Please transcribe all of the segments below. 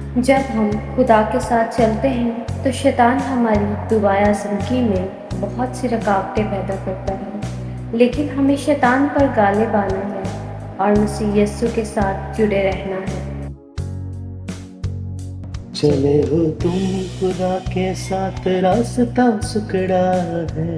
जब हम खुदा के साथ चलते हैं तो शैतान हमारी दुआया ज़िंदगी में बहुत सी रुकावटें पैदा करता है, लेकिन हमें शैतान पर गालिब आना है और मसीह यीशु के साथ जुड़े रहना है। चले हो तुम खुदा के साथ, रास्ता सुकड़ा है।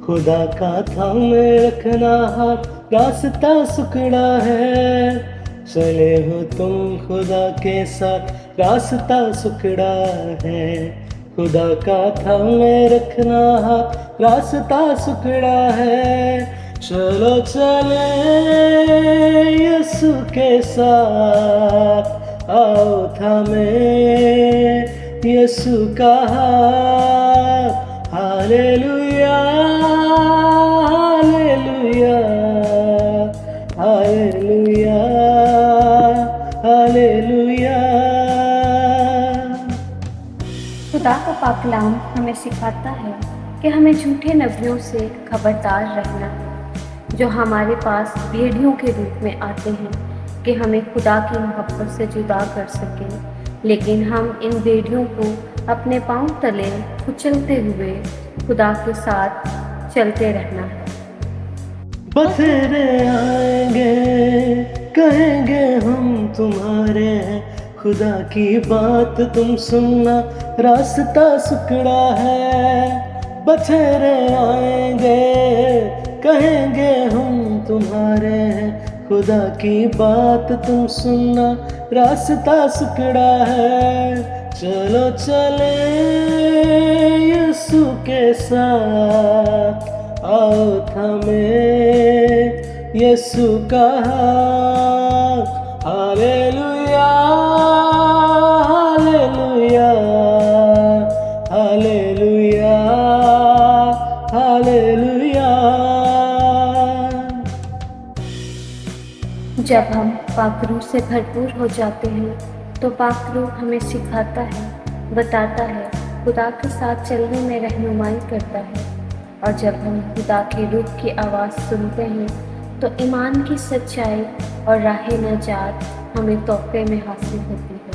खुदा का थामे रखना हाथ, रास्ता सुकड़ा है। चले हो तुम खुदा के साथ, रास्ता सुकड़ा है। खुदा का थामे रखना हाथ, रास्ता सुकड़ा है। चलो चले यीशु के साथ, आओ थामे यीशु का हाथ। Hallelujah hallelujah hallelujah hallelujah. खुदा का पाक कलाम हमें सिखाता है कि हमें झूठे नबियों से खबरदार रहना है, जो हमारे पास भेड़ियों के रूप में आते हैं कि हमें खुदा की मोहब्बत से जुदा कर सकें, लेकिन हम इन भेड़ियों को अपने पांव तले कुचलते हुए खुदा के साथ चलते रहना है। बथेरे आएंगे, कहेंगे हम तुम्हारे हैं। खुदा की बात तुम सुनना, रास्ता सुकड़ा है। बथेरे आएंगे, कहेंगे हम तुम्हारे हैं। खुदा की बात तुम सुनना, रास्ता सुकड़ा है। चलो चले यीशु के साथ, आओ थामे यीशु का हाथ। Hallelujah hallelujah hallelujah hallelujah. जब हम पाक रूह से भरपूर हो जाते हैं तो पाक रूह हमें सिखाता है, बताता है, खुदा के साथ चलने में रहनुमाई करता है। और जब हम खुदा के रूह की आवाज़ सुनते हैं तो ईमान की सच्चाई और राह नजात हमें तोहफे में हासिल होती है।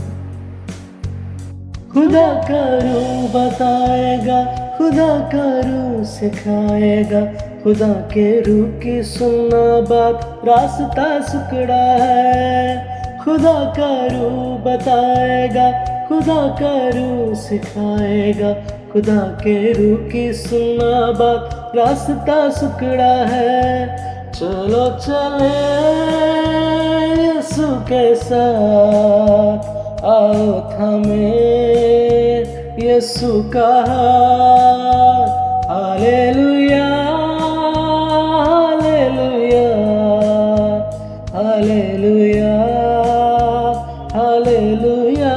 खुदा का रूह बताएगा, खुदा का रूह सिखाएगा। खुदा के रूह की सुनना बात, रास्ता सुकड़ा है। खुदा का रूह बताएगा, खुदा का रूह सिखाएगा। खुदा के रूह की सुनना बात, रास्ता सुकड़ा है। चलो चले यीशु के साथ, आओ थामे यीशु का हाथ। Hallelujah hallelujah hallelujah hallelujah.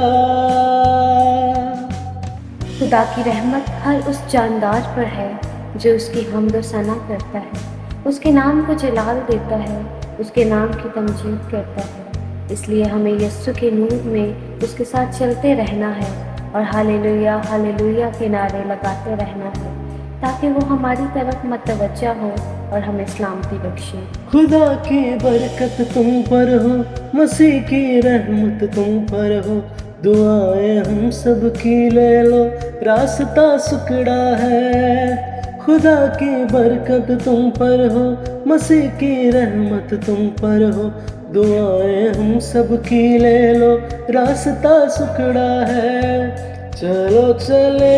खुदा की रहमत हर उस जानदार पर है जो उसकी हम्द व सना करता है, उसके नाम को जलाल देता है, उसके नाम की तमजीद करता है। इसलिए हमें यीशु के नूर में उसके साथ चलते रहना है और हालेलुया हालेलुया के नारे लगाते रहना है, ताकि वो हमारी तरफ मतवज्जा हो और हमें सलामती बख्शे। खुदा की बरकत तुम पर हो, मसीह की रहमत तुम पर हो। दुआएं हम सब की ले लो, रास्ता सुकड़ा है। खुदा की बरकत तुम पर हो, मसीह की रहमत तुम पर हो। दुआएं हम सब की ले लो, रास्ता सुकड़ा है। चलो चले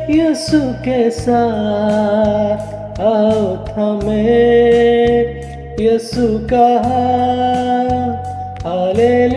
यीशु के साथ, आओ थामे यीशु का हाथ। हालेलुया